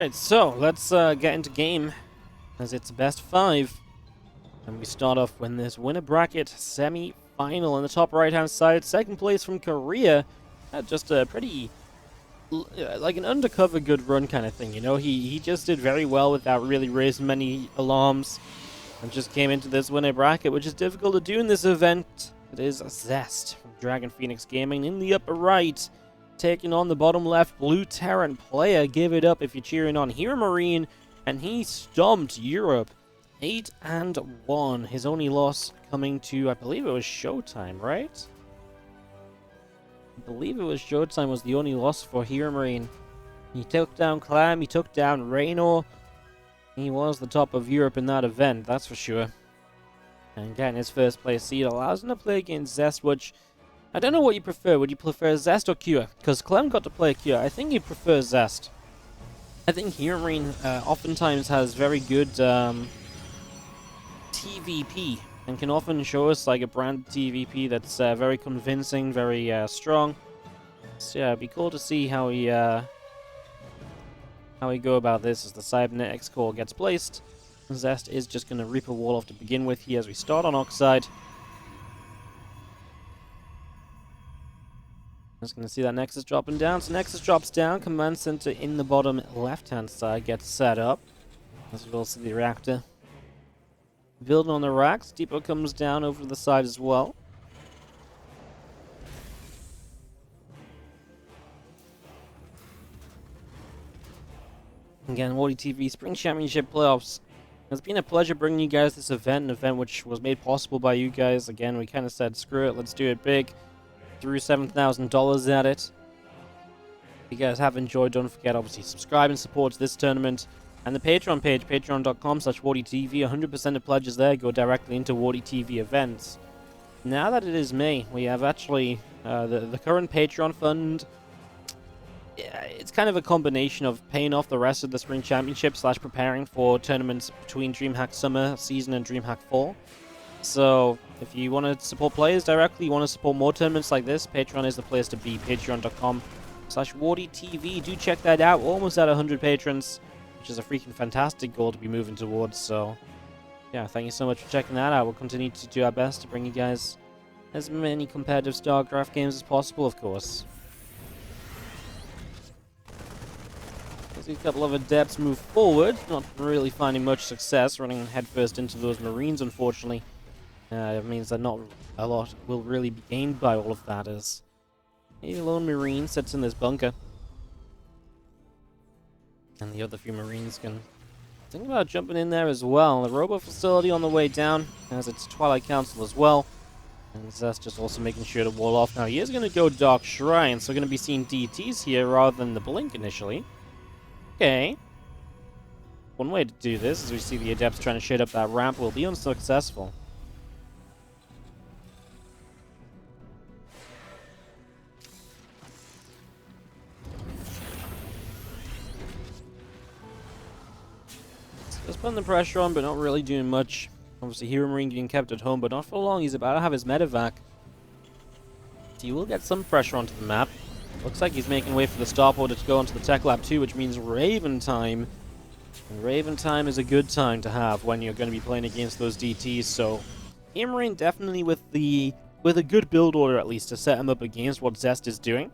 Right, so let's get into game, as it's best 5. And we start off with this winner bracket semi-final on the top right-hand side. Second place from Korea. Just a pretty, like an undercover good run kind of thing, you know? He just did very well without really raising many alarms. And just came into this winner bracket, which is difficult to do in this event. It is Zest from Dragon Phoenix Gaming in the upper right. Taking on the bottom left Blue Terran player. Give it up if you're cheering on HeroMarine. And he stomped Europe 8-1. His only loss coming to, I believe it was Showtime, right? I believe it was Showtime was the only loss for HeroMarine. He took down Clam, he took down Raynor. He was the top of Europe in that event, that's for sure. And getting his first place seed allows him to play against Zest, which I don't know what you prefer. Would you prefer Zest or Cure? Because Clem got to play Cure. I think he prefers Zest. I think HeroMarine oftentimes has very good TvP and can often show us like a brand TvP that's very convincing, very strong. So yeah, it'd be cool to see how he go about this as the cybernetics core gets placed. Zest is just going to Reaper Wall off to begin with here as we start on Oxide. Just going to see that Nexus dropping down. So Nexus drops down. Command Center in the bottom left-hand side gets set up. As we will see the reactor. Building on the racks. Depot comes down over to the side as well. Again, WardiTV Spring Championship playoffs. It's been a pleasure bringing you guys this event, an event which was made possible by you guys. Again, we kind of said, screw it, let's do it big. Threw $7,000 at it. If you guys have enjoyed, don't forget, obviously, subscribe and support this tournament. And the Patreon page, patreon.com/WardiTV. 100% of pledges there go directly into WardiTV events. Now that it is May, we have actually the current Patreon fund. Yeah, it's kind of a combination of paying off the rest of the Spring Championship / preparing for tournaments between DreamHack Summer Season and DreamHack Fall. So, if you want to support players directly, you want to support more tournaments like this, Patreon is the place to be. Patreon.com/WardiTV. Do check that out. We're almost at 100 patrons, which is a freaking fantastic goal to be moving towards. So, yeah, thank you so much for checking that out. We'll continue to do our best to bring you guys as many competitive Starcraft games as possible, of course. A couple of adepts move forward, not really finding much success, running headfirst into those Marines, unfortunately. It means that not a lot will really be gained by all of that, as a lone Marine sits in this bunker. And the other few Marines can think about jumping in there as well. The Robo facility on the way down, as it's Twilight Council as well. And Zest just also making sure to wall off. Now he is going to go Dark Shrine, so we're going to be seeing DTs here rather than the Blink initially. Okay. One way to do this, as we see the Adepts trying to shade up that ramp, will be unsuccessful. Just putting the pressure on, but not really doing much. Obviously, HeroMarine getting kept at home, but not for long. He's about to have his medevac. So he will get some pressure onto the map. Looks like he's making way for the starport to go onto the Tech Lab 2, which means Raven time. And Raven time is a good time to have when you're going to be playing against those DTs. So, HeroMarine definitely with a good build order at least to set him up against what Zest is doing.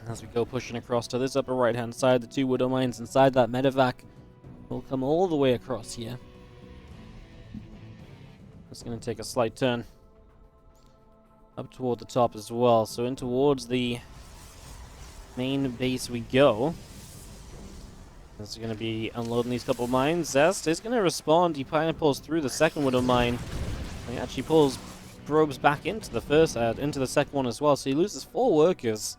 As we go pushing across to this upper right-hand side, the 2 Widow Mines inside that medevac will come all the way across here. It's going to take a slight turn up toward the top as well. So in towards the main base we go. This is going to be unloading these couple of mines. Zest is going to respond. He kind of pulls through the second Widow mine. He actually pulls probes back into the second one as well. So he loses 4 workers.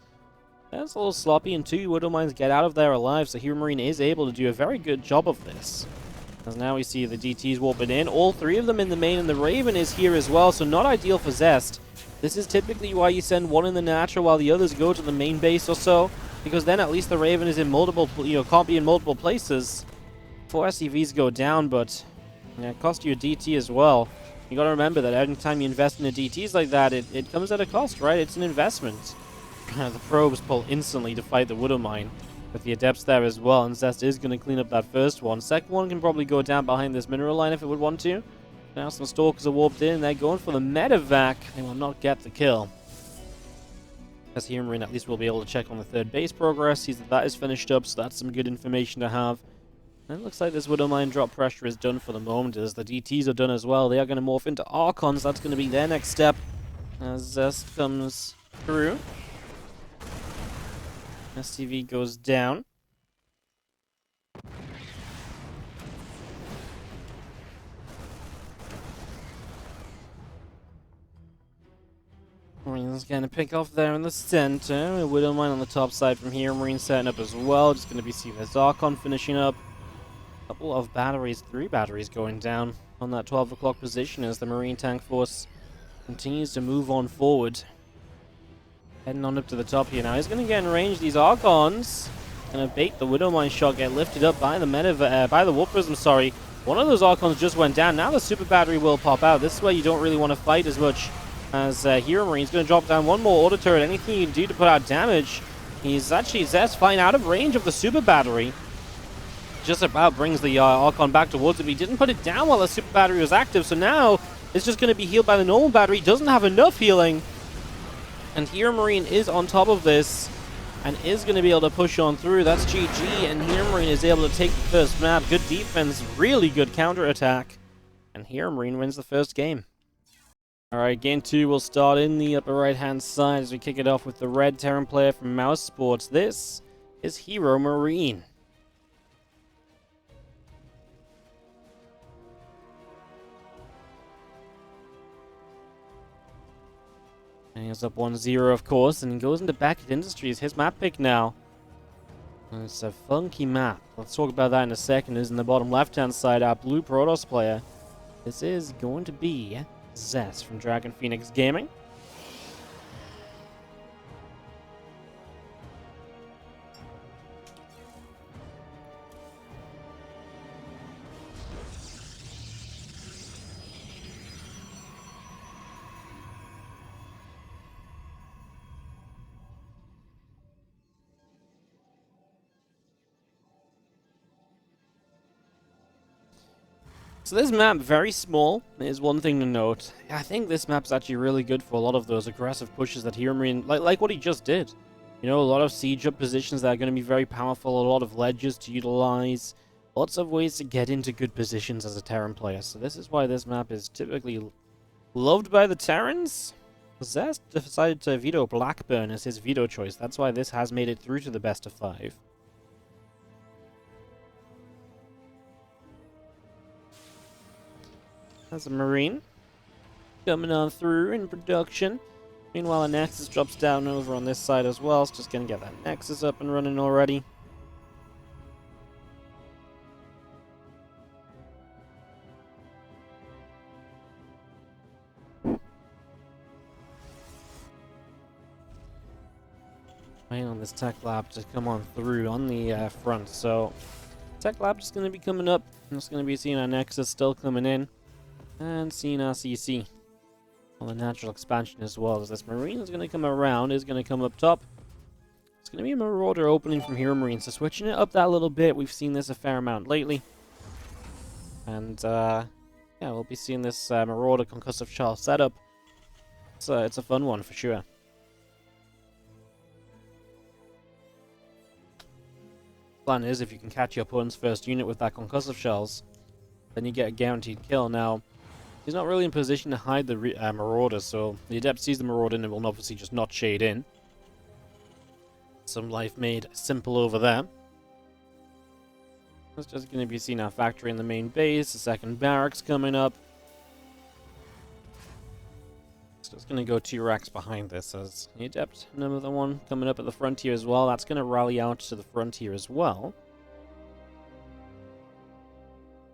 That's a little sloppy, and 2 Widow mines get out of there alive. So HeroMarine is able to do a very good job of this. As now we see the DTs warping in. All 3 of them in the main, and the Raven is here as well. So not ideal for Zest. This is typically why you send one in the natural while the others go to the main base or so, because then at least the Raven is in multiple, can't be in multiple places. 4 SCVs go down, but it costs you a DT as well. You gotta remember that every time you invest in the DTs like that, it comes at a cost, right? It's an investment. The probes pull instantly to fight the Widow Mine. with the Adepts there as well, and Zest is going to clean up that first one. Second one can probably go down behind this mineral line if it would want to. Now some Stalkers are warped in, and they're going for the medevac. They will not get the kill. As HeroMarine at least will be able to check on the third base progress, sees that that is finished up, so that's some good information to have. And it looks like this Widowmine drop pressure is done for the moment, as the DTs are done as well. They are going to morph into Archons. That's going to be their next step as Zest comes through. STV goes down. Marine's going to pick off there in the center. Widowmine on the top side from here. Marine setting up as well. Just going to be seeing this Archon finishing up. A couple of batteries, 3 batteries going down on that 12 o'clock position as the Marine tank force continues to move on forward. Heading on up to the top here now. He's going to get in range. These Archons going to bait the Widowmine shot, get lifted up by the by the Warp Prism, sorry. One of those Archons just went down. Now the Super Battery will pop out. This is where you don't really want to fight as much as HeroMarine's going to drop down one more Auto Turret. Anything you can do to put out damage. He's actually Zest flying out of range of the Super Battery. Just about brings the Archon back towards him. He didn't put it down while the Super Battery was active, so now it's just going to be healed by the normal battery. Doesn't have enough healing. And HeroMarine is on top of this and is going to be able to push on through. That's GG, and HeroMarine is able to take the first map. Good defense, really good counterattack. And HeroMarine wins the first game. Alright, game 2 will start in the upper right-hand side as we kick it off with the red Terran player from Mouse Sports. This is HeroMarine. And he's up 1-0, of course, and he goes into Beckett Industries, his map pick now. And it's a funky map. Let's talk about that in a second. Is in the bottom left-hand side, our blue Protoss player. This is going to be Zest from Dragon Phoenix Gaming. So this map, very small, is one thing to note. I think this map's actually really good for a lot of those aggressive pushes that HeroMarine, like what he just did. You know, a lot of siege up positions that are going to be very powerful, a lot of ledges to utilize, lots of ways to get into good positions as a Terran player. So this is why this map is typically loved by the Terrans. Zest decided to veto Blackburn as his veto choice. That's why this has made it through to the best of 5. That's a Marine coming on through in production. Meanwhile, a Nexus drops down over on this side as well. It's just going to get that Nexus up and running already. Waiting on this Tech Lab to come on through on the front. So, Tech Lab is going to be coming up. It's going to be seeing our Nexus still coming in. And seeing our CC on the natural expansion as well. As this Marine is going to come around, is going to come up top. It's going to be a Marauder opening from HeroMarine, so switching it up that little bit. We've seen this a fair amount lately. And, yeah, we'll be seeing this Marauder Concussive Shell setup. It's a fun one for sure. Plan is, if you can catch your opponent's first unit with that Concussive Shells, then you get a guaranteed kill. Now, he's not really in position to hide the Marauder, so the Adept sees the Marauder and will obviously just not shade in. Some life made simple over there. It's just going to be seeing our factory in the main base, the second barracks coming up. It's just going to go 2 racks behind this as the Adept, another one coming up at the frontier as well. That's going to rally out to the frontier as well.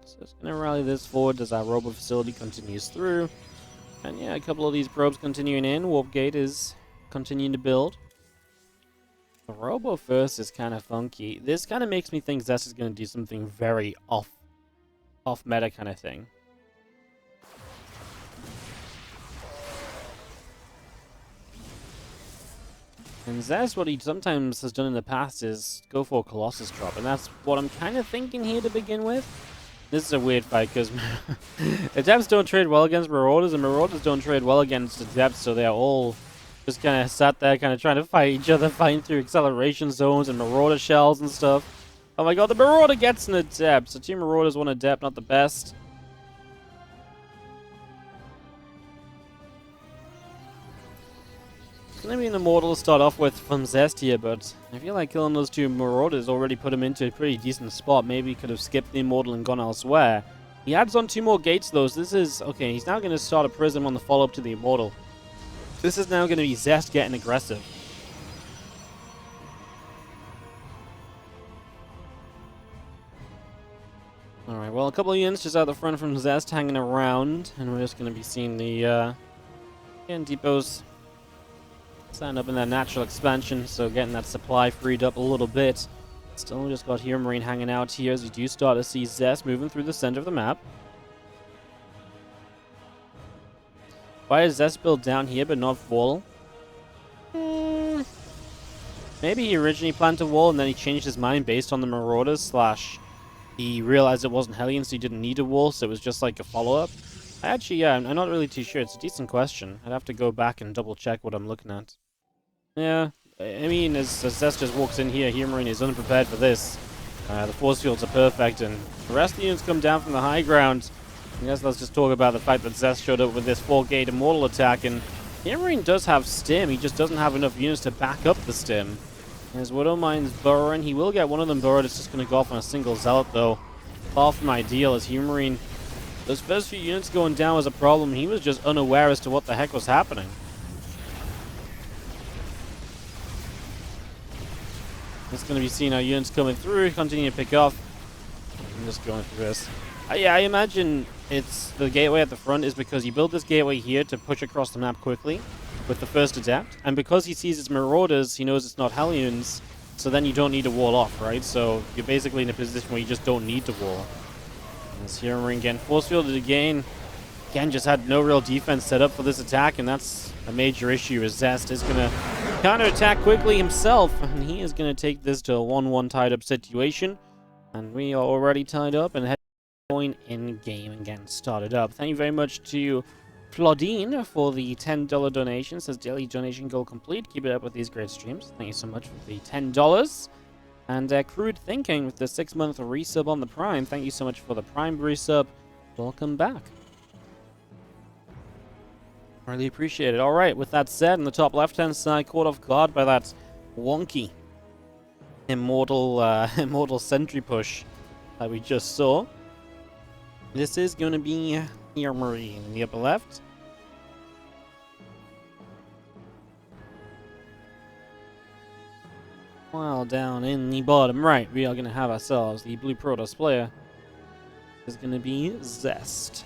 So it's going to rally this forward as our robo facility continues through. And yeah, a couple of these probes continuing in. Warp Gate is continuing to build. The robo first is kind of funky. This kind of makes me think Zest is going to do something very off meta kind of thing. And Zest, what he sometimes has done in the past is go for a Colossus drop, and that's what I'm kind of thinking here to begin with. This is a weird fight, because Adepts don't trade well against Marauders, and Marauders don't trade well against Adepts, so they're all just kind of sat there kind of trying to fight each other, fighting through acceleration zones and Marauder shells and stuff. Oh my god, the Marauder gets an Adept, so two Marauders, one Adept, not the best. Gonna be an Immortal to start off with from Zest here, but I feel like killing those two Marauders already put him into a pretty decent spot. Maybe he could have skipped the Immortal and gone elsewhere. He adds on 2 more gates though, so this is... Okay, he's now gonna start a Prism on the follow-up to the Immortal. This is now gonna be Zest getting aggressive. Alright, well, a couple of units just out the front from Zest hanging around, and we're just gonna be seeing the depots stand up in that natural expansion, so getting that supply freed up a little bit. Still just got HeroMarine hanging out here as you do start to see Zest moving through the center of the map. Why is Zest built down here but not wall? Maybe he originally planned to wall and then he changed his mind based on the Marauders, slash he realized it wasn't Hellion, so he didn't need a wall, so it was just like a follow-up. Actually, yeah, I'm not really too sure. It's a decent question. I'd have to go back and double check what I'm looking at. Yeah, I mean, as Zest just walks in here, HeroMarine is unprepared for this. The force fields are perfect, and the rest of the units come down from the high ground. I guess let's just talk about the fact that Zest showed up with this 4-gate Immortal attack, and HeroMarine does have Stim, he just doesn't have enough units to back up the Stim. As Widowmine's burrowing, he will get one of them burrowed, it's just going to go off on a single Zealot though. Far from ideal, as HeroMarine, those first few units going down was a problem, he was just unaware as to what the heck was happening. It's going to be seeing our units coming through, continue to pick off. I'm just going through this. Yeah, I imagine it's the gateway at the front is because you build this gateway here to push across the map quickly with the first Adept, and because he sees it's Marauders, he knows it's not Hellions, so then you don't need to wall off, right? So you're basically in a position where you just don't need to wall. As HeroMarine again, force fielded again. Again, just had no real defense set up for this attack, and that's a major issue as Zest is going to counter-attack quickly himself, and he is going to take this to a 1-1 tied-up situation. And we are already tied up and head point in game and getting started up. Thank you very much to Claudine for the $10 donation. Says daily donation goal complete. Keep it up with these great streams. Thank you so much for the $10. And Crude Thinking with the 6-month resub on the Prime. Thank you so much for the Prime resub. Welcome back. Really appreciate it. Alright, with that said, in the top left-hand side, caught off guard by that wonky Immortal Sentry push that we just saw. This is going to be HeroMarine in the upper left. While down in the bottom right, we are going to have ourselves the blue Protoss player. Is going to be Zest.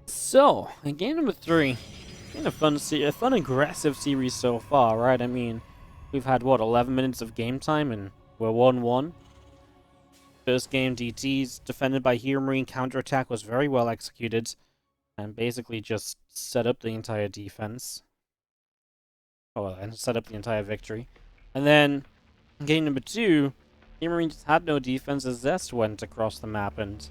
So, in game number 3, been a fun aggressive series so far, right? I mean, we've had, what, 11 minutes of game time, and we're 1-1. First game, DTs, defended by HeroMarine, counterattack was very well executed, and basically just set up the entire defense. Oh, well, and set up the entire victory. And then, in game number 2, HeroMarine just had no defense as Zest went across the map, and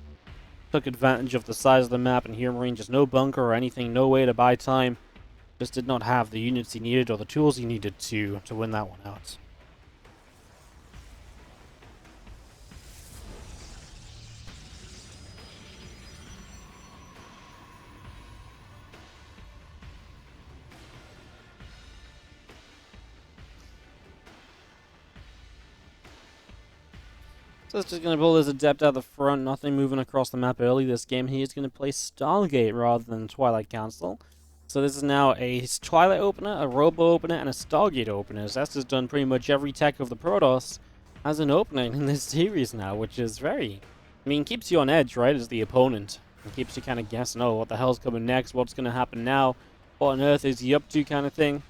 took advantage of the size of the map, and HeroMarine just no bunker or anything, no way to buy time. Just did not have the units he needed or the tools he needed to win that one out. So it's just going to pull his Adept out the front, nothing moving across the map early this game. He is going to play Stargate rather than Twilight Council. So this is now a Twilight opener, a Robo opener, and a Stargate opener. Zest has done pretty much every tech of the Protoss as an opening in this series now, which is very... I mean, keeps you on edge, right, as the opponent. It keeps you kind of guessing, oh, what the hell's coming next, what's going to happen now. what on earth is he up to kind of thing.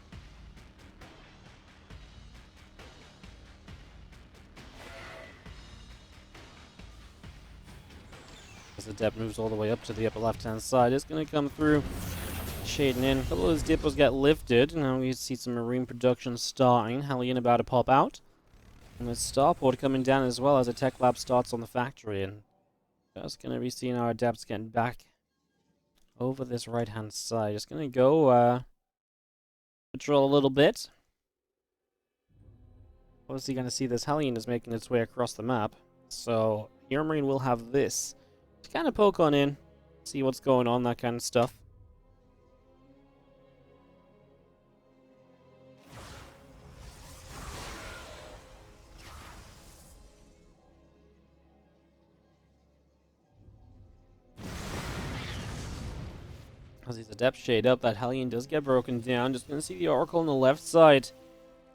As the depth moves all the way up to the upper left-hand side, it's going to come through, shading in. A couple of those dippers get lifted. Now we see some marine production starting. Hellion about to pop out. And with starport coming down as well as a tech lab starts on the factory. And just going to be seeing our adepts getting back over this right-hand side. Just going to go patrol a little bit. Obviously going to see this Hellion is making its way across the map. So HeroMarine will have this to kind of poke on in, see what's going on, that kind of stuff. As these adepts shade up, that Hellion does get broken down. Just going to see the Oracle on the left side.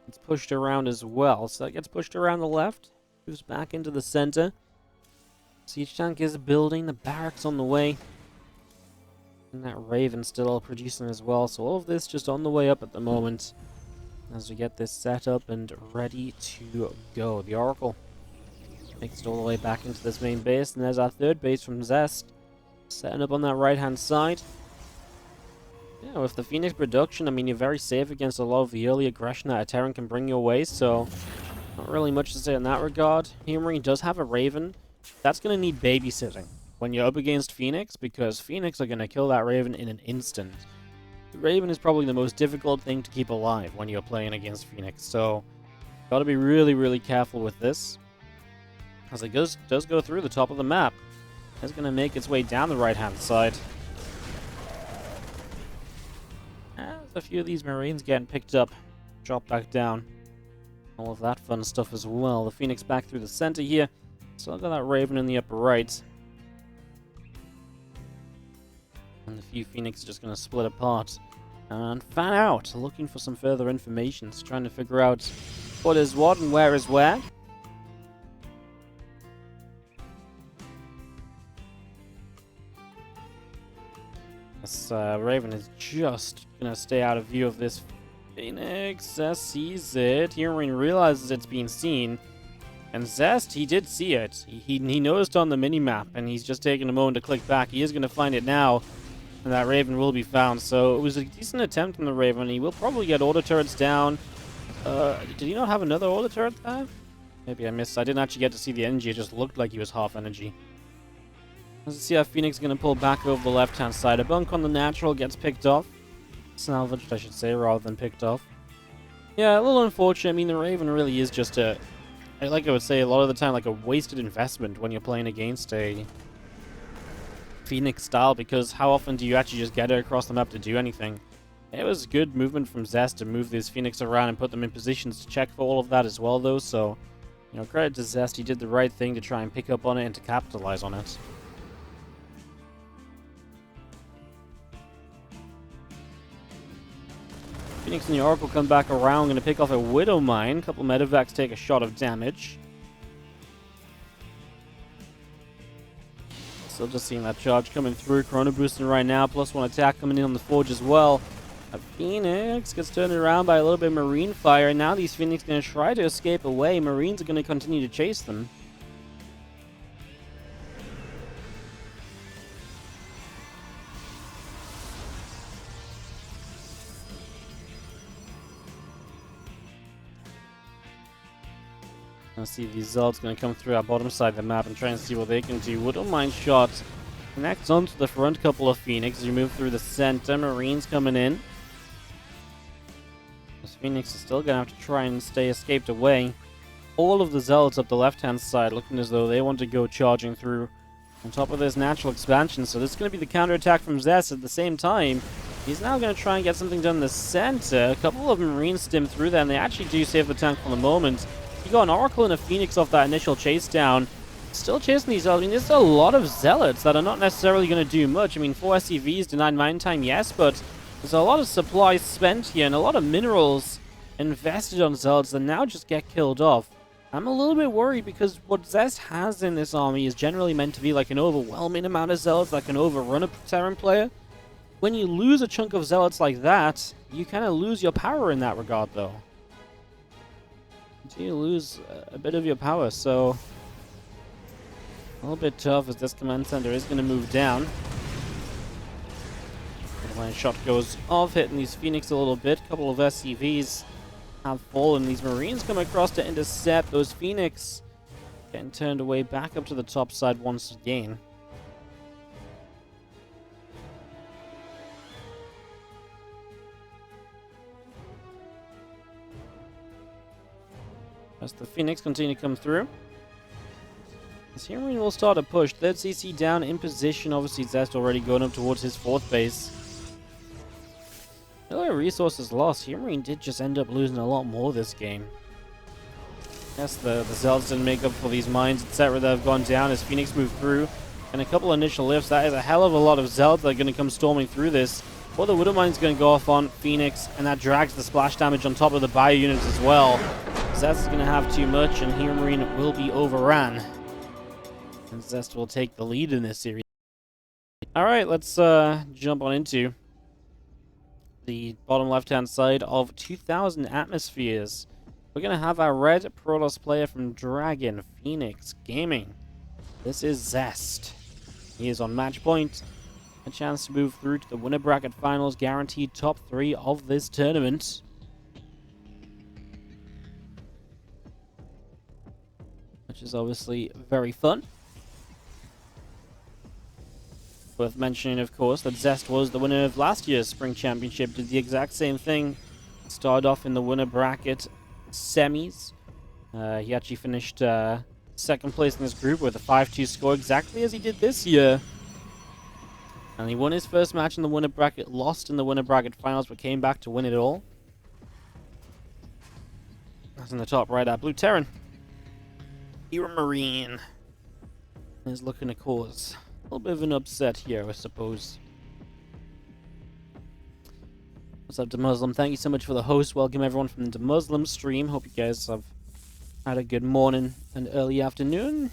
It's pushed around as well. So that gets pushed around the left. Moves back into the center. Siege tank is building. The barracks on the way. And that Raven still producing as well. So all of this just on the way up at the moment. As we get this set up and ready to go. The Oracle makes it all the way back into this main base. And there's our third base from Zest. Setting up on that right-hand side. Yeah, with the Phoenix production, I mean, you're very safe against a lot of the early aggression that a Terran can bring your way, so not really much to say in that regard. HeroMarine does have a Raven. That's going to need babysitting when you're up against Phoenix, because Phoenix are going to kill that Raven in an instant. The Raven is probably the most difficult thing to keep alive when you're playing against Phoenix, so got to be really, really careful with this. As it does go through the top of the map, it's going to make its way down the right-hand side. A few of these Marines getting picked up, dropped back down. All of that fun stuff as well. The Phoenix back through the center here. Still got that Raven in the upper right. And the few Phoenix are just going to split apart and fan out, looking for some further information. So trying to figure out what is what and where is where. This Raven is just going to stay out of view of this Phoenix. Zest sees it. HeroMarine realizes it's being seen. And Zest, he did see it. He noticed on the minimap, and he's just taking a moment to click back. He is going to find it now, and that Raven will be found. So it was a decent attempt from the Raven. He will probably get auto turrets down. Did he not have another auto turret there? Maybe I missed. I didn't actually get to see the energy. It just looked like he was half energy. Let's see how Phoenix is going to pull back over the left-hand side. A bunk on the natural gets picked off. Salvaged, I should say, rather than picked off. Yeah, a little unfortunate. I mean, the Raven really is just a, like I would say a lot of the time, like a wasted investment when you're playing against a Phoenix style, because how often do you actually just get it across the map to do anything? It was good movement from Zest to move these Phoenix around and put them in positions to check for all of that as well, though, so, you know, credit to Zest. He did the right thing to try and pick up on it and to capitalize on it. Phoenix and the Oracle come back around, going to pick off a Widow Mine. A couple medevacs take a shot of damage. Still just seeing that charge coming through. Chrono boosting right now. +1 attack coming in on the Forge as well. A Phoenix gets turned around by a little bit of Marine fire. And now these Phoenix are going to try to escape away. Marines are going to continue to chase them. Let's see if these Zealots going to come through our bottom side of the map and try and see what they can do. Widow Mine shot connects onto the front couple of Phoenix as you move through the center. Marines coming in. This Phoenix is still going to have to try and stay escaped away. All of the Zealots up the left-hand side looking as though they want to go charging through on top of this natural expansion. So this is going to be the counterattack from Zest at the same time. He's now going to try and get something done in the center. A couple of Marines stim through there, and they actually do save the tank for the moment. You got an Oracle and a Phoenix off that initial chase down. Still chasing these Zealots. I mean, there's a lot of Zealots that are not necessarily going to do much. I mean, 4 SCVs denied mine time, yes, but there's a lot of supplies spent here and a lot of minerals invested on Zealots that now just get killed off. I'm a little bit worried because what Zest has in this army is generally meant to be like an overwhelming amount of Zealots that can overrun a Terran player. when you lose a chunk of zealots like that, you kind of lose your power in that regard, though. You lose a bit of your power, so a little bit tough as this command center is going to move down. The line shot goes off, hitting these Phoenix a little bit. A couple of SCVs have fallen. These Marines come across to intercept those Phoenix, getting turned away back up to the top side once again. As the Phoenix continue to come through. This HeroMarine will start a push. Third CC down in position. Obviously, Zest already going up towards his fourth base. No resources lost. HeroMarine did just end up losing a lot more this game. Yes, the Zealots didn't make up for these mines, etc. that have gone down as Phoenix moved through. And a couple initial lifts. That is a hell of a lot of Zealots that are going to come storming through this. Well, the Widow Mine's going to go off on Phoenix, and that drags the splash damage on top of the bio units as well. Zest is going to have too much, and HeroMarine will be overran. And Zest will take the lead in this series. Alright, let's jump on into the bottom left-hand side of 2000 Atmospheres. We're going to have our red Protoss player from Dragon Phoenix Gaming. This is Zest. He is on match point. A chance to move through to the winner bracket finals, guaranteed top 3 of this tournament. Which is obviously very fun. Worth mentioning, of course, that Zest was the winner of last year's Spring Championship. Did the exact same thing. Started off in the winner bracket semis. He actually finished second place in this group with a 5-2 score, exactly as he did this year. And he won his first match in the winner bracket, lost in the winner bracket finals, but came back to win it all. That's in the top right, Blue Terran. HeroMarine is looking to cause a little bit of an upset here, I suppose. What's up, DeMuslim? Thank you so much for the host. Welcome everyone from the DeMuslim stream. Hope you guys have had a good morning and early afternoon.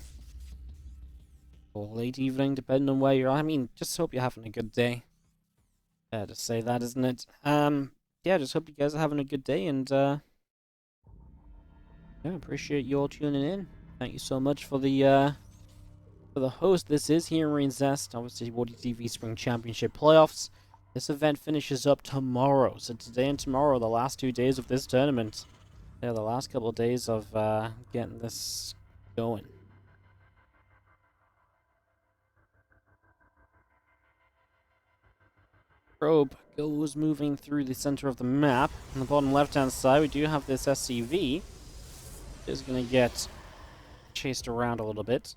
Or late evening, depending on where you're at. I mean, just hope you're having a good day. Fair to say that, isn't it? Yeah, just hope you guys are having a good day, and yeah, appreciate you all tuning in. Thank you so much for the host. This is HeroMarine Zest, obviously WardiTV Spring Championship playoffs. This event finishes up tomorrow, so today and tomorrow are the last 2 days of this tournament. They're the last couple of days of getting this going. Probe goes moving through the center of the map. On the bottom left-hand side, we do have this SCV. It's going to get chased around a little bit.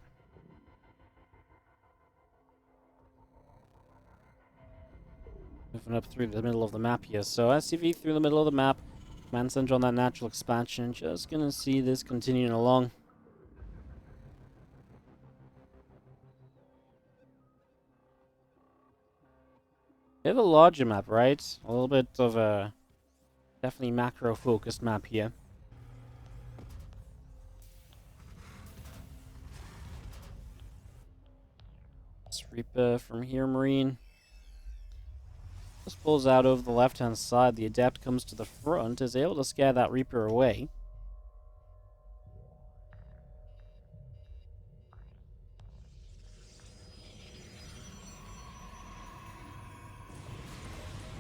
Moving up through the middle of the map here. So SCV through the middle of the map. Man center on that natural expansion. Just going to see this continuing along. We have a larger map, right? A little bit of a definitely macro-focused map here. This Reaper from HeroMarine just pulls out over the left-hand side. The Adept comes to the front, is able to scare that Reaper away.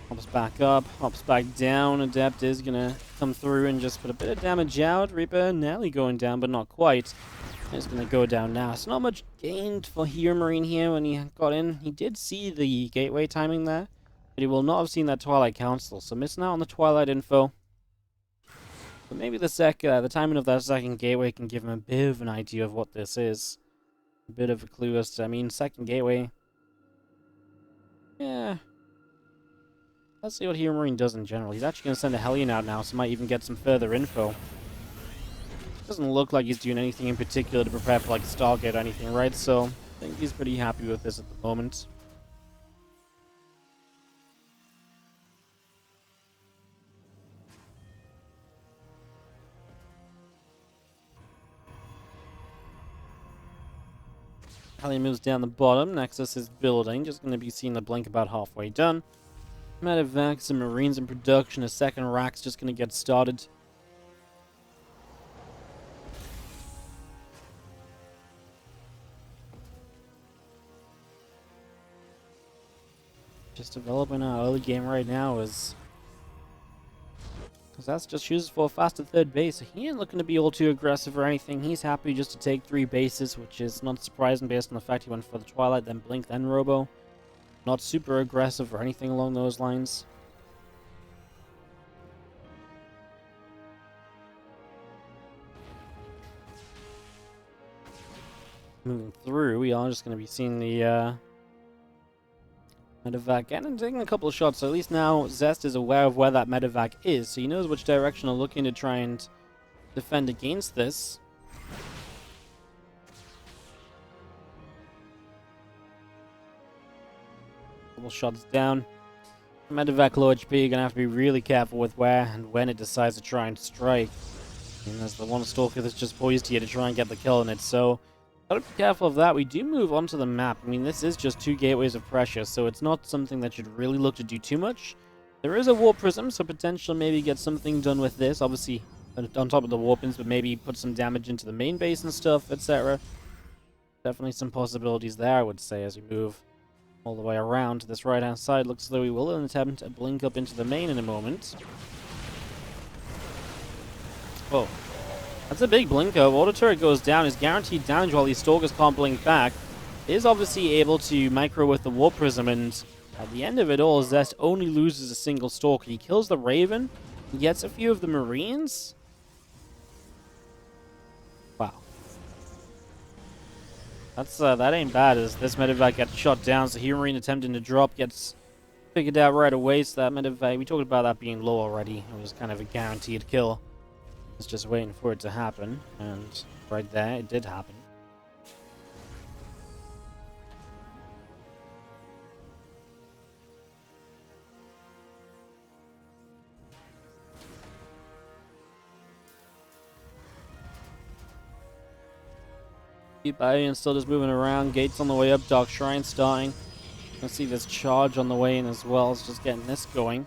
Hops back up, hops back down. Adept is gonna come through and just put a bit of damage out. Reaper nearly going down, but not quite. It's gonna go down now. It's not much gained for HeroMarine here when he got in. He did see the gateway timing there, but he will not have seen that Twilight Council, so missing out on the Twilight info. But maybe the timing of that second gateway can give him a bit of an idea of what this is. A bit of a clue as to, I mean, second gateway. Yeah. Let's see what HeroMarine does in general. He's actually going to send a Hellion out now, so might even get some further info. Doesn't look like he's doing anything in particular to prepare for like a Stargate or anything, right? So I think he's pretty happy with this at the moment. Halley moves down the bottom. Nexus is building. Just going to be seeing the blink about halfway done. Medevacs and Marines in production. A second rack's just going to get started. Just developing our early game right now is... because that's just chooses for a faster third base. So he ain't looking to be all too aggressive or anything. He's happy just to take 3 bases, which is not surprising based on the fact he went for the Twilight, then Blink, then Robo. Not super aggressive or anything along those lines. Moving through, we are just going to be seeing the Medevac and taking a couple of shots. So at least now Zest is aware of where that Medevac is, so he knows which direction they're looking to try and defend against this. Couple shots down. Medevac low HP, you're gonna have to be really careful with where and when it decides to try and strike. And there's the one Stalker that's just poised here to try and get the kill on it, so gotta be careful of that. We do move onto the map. I mean, this is just 2 gateways of pressure, so it's not something that should really look to do too much. There is a warp prism, so potentially maybe get something done with this. Obviously, on top of the warpins, but maybe put some damage into the main base and stuff, etc. Definitely some possibilities there, I would say, as we move all the way around to this right-hand side. Looks as though we will attempt a blink up into the main in a moment. Oh. That's a big blink up. Auto turret goes down. Is guaranteed damage while these Stalkers can't blink back. Is obviously able to micro with the Warp Prism, and at the end of it all, Zest only loses a single Stalker. He kills the Raven. He gets a few of the Marines. Wow. That's that ain't bad, as this Medevac gets shot down, so HeroMarine attempting to drop gets figured out right away, so that Medevac, we talked about that being low already. It was kind of a guaranteed kill. It's just waiting for it to happen, and right there, it did happen. Ian still just moving around. Gates on the way up. Dark Shrine starting. Let's see this charge on the way in as well. It's just getting this going.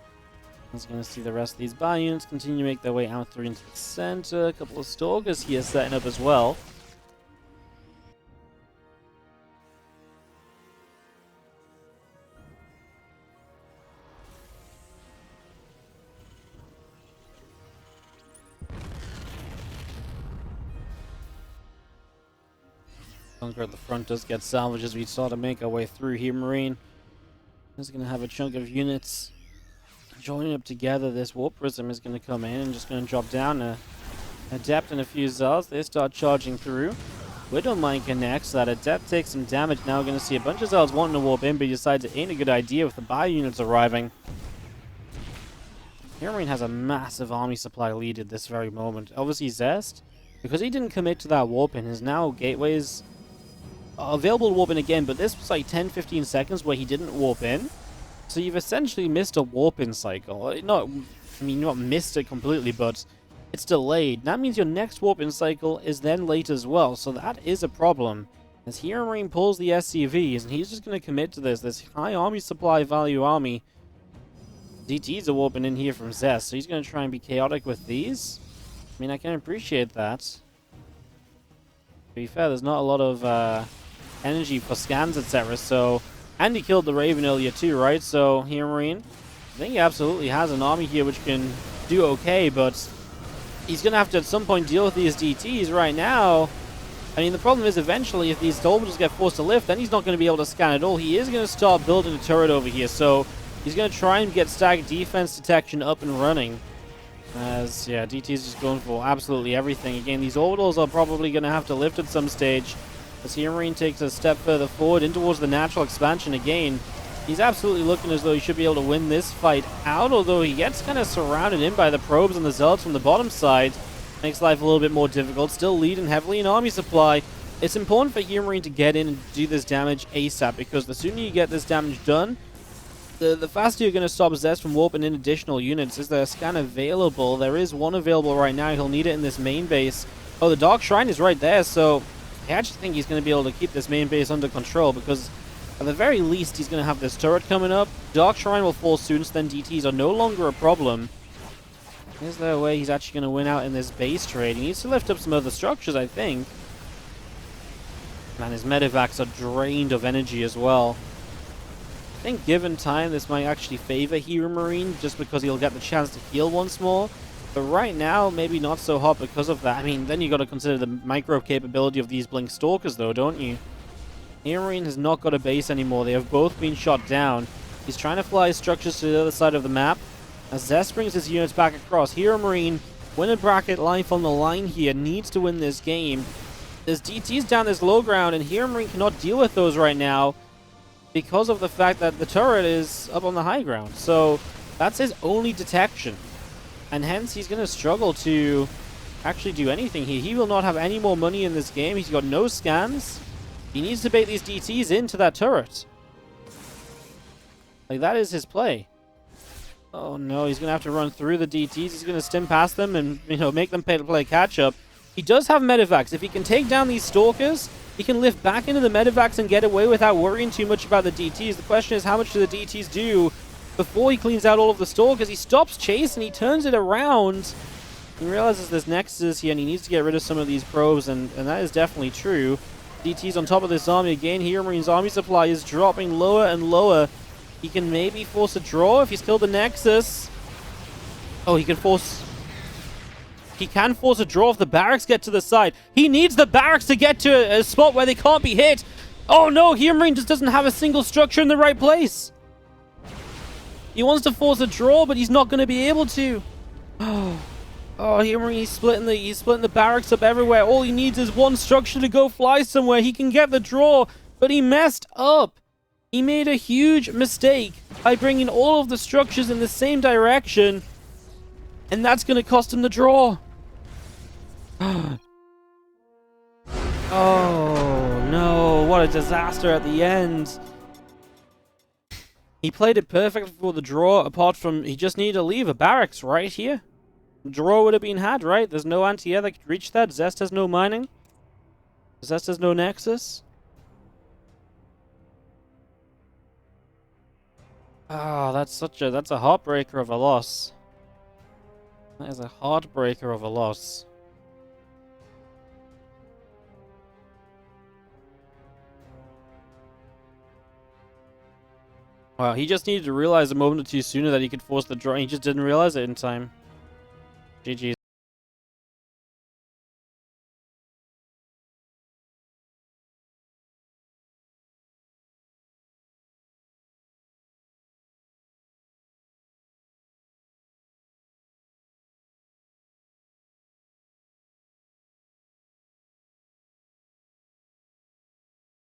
He's going to see the rest of these bar units continue to make their way out through into the center. A couple of Stalkers here setting up as well. Bunker at the front does get salvaged as we start to make our way through here. Marine is going to have a chunk of units joining up together. This Warp Prism is going to come in and just going to drop down a Adept and a few Zels. They start charging through. Widowmine connects. That Adept takes some damage. Now we're going to see a bunch of Zels wanting to warp in, but he decides it ain't a good idea with the buy units arriving. HeroMarine has a massive army supply lead at this very moment. Obviously Zest, because he didn't commit to that warp in, his now gateways are available to warp in again, but this was like 10-15 seconds where he didn't warp in. So you've essentially missed a warp-in cycle. Not missed it completely, but it's delayed. That means your next warp-in cycle is then late as well, so that is a problem. As HeroMarine pulls the SCVs, and he's just going to commit to this high army supply value army. DTs are warping in here from Zest, so he's going to try and be chaotic with these. I mean, I can appreciate that. To be fair, there's not a lot of energy for scans, etc., so... And he killed the Raven earlier too, right? So, HeroMarine, I think he absolutely has an army here which can do okay, but he's going to have to at some point deal with these DTs right now. I mean, the problem is eventually if these soldiers get forced to lift, then he's not going to be able to scan at all. He is going to start building a turret over here, so he's going to try and get static defense detection up and running. As, yeah, DT is just going for absolutely everything. Again, these orbitals are probably going to have to lift at some stage. As HeroMarine takes a step further forward in towards the natural expansion again. He's absolutely looking as though he should be able to win this fight out, although he gets kind of surrounded in by the probes and the zealots from the bottom side. Makes life a little bit more difficult. Still leading heavily in army supply. It's important for HeroMarine to get in and do this damage ASAP, because the sooner you get this damage done, the faster you're going to stop Zest from warping in additional units. Is there a scan available? There is one available right now. He'll need it in this main base. Oh, the Dark Shrine is right there, so I actually think he's going to be able to keep this main base under control, because at the very least he's going to have this turret coming up. Dark Shrine will fall soon, so then DTs are no longer a problem. Is there a way he's actually going to win out in this base trade? He needs to lift up some other structures, I think. Man, his medevacs are drained of energy as well. I think given time, this might actually favor HeroMarine, just because he'll get the chance to heal once more. But right now, maybe not so hot because of that. I mean, then you got to consider the micro capability of these Blink Stalkers, though, don't you? HeroMarine has not got a base anymore. They have both been shot down. He's trying to fly his structures to the other side of the map. As Zest brings his units back across, HeroMarine, win a bracket, life on the line here, needs to win this game. There's DTs down this low ground, and HeroMarine cannot deal with those right now because of the fact that the turret is up on the high ground. So that's his only detection. And hence, he's going to struggle to actually do anything here. He will not have any more money in this game. He's got no scans. He needs to bait these DTs into that turret. Like, that is his play. Oh no, he's going to have to run through the DTs. He's going to stim past them and, you know, make them play catch-up. He does have medevacs. If he can take down these Stalkers, he can lift back into the medevacs and get away without worrying too much about the DTs. The question is, how much do the DTs do before he cleans out all of the Stalkers? He stops chasing, he turns it around. He realizes there's Nexus here and he needs to get rid of some of these probes, and that is definitely true. DTs on top of this army again. HeroMarine's army supply is dropping lower and lower. He can maybe force a draw if he's killed the Nexus. Oh, he can force a draw if the barracks get to the side. He needs the barracks to get to a spot where they can't be hit. Oh no, HeroMarine just doesn't have a single structure in the right place. He wants to force a draw, but he's not going to be able to. Oh, HeroMarine, he's splitting the barracks up everywhere. All he needs is one structure to go fly somewhere. He can get the draw, but he messed up. He made a huge mistake by bringing all of the structures in the same direction, and that's going to cost him the draw. Oh no, what a disaster at the end. He played it perfect for the draw, apart from he just needed to leave a barracks right here. The draw would have been had, right? There's no anti-air that could reach that. Zest has no mining. Zest has no nexus. Ah, that's a heartbreaker of a loss. That is a heartbreaker of a loss. Wow, he just needed to realize a moment or two sooner that he could force the draw. He just didn't realize it in time. GG.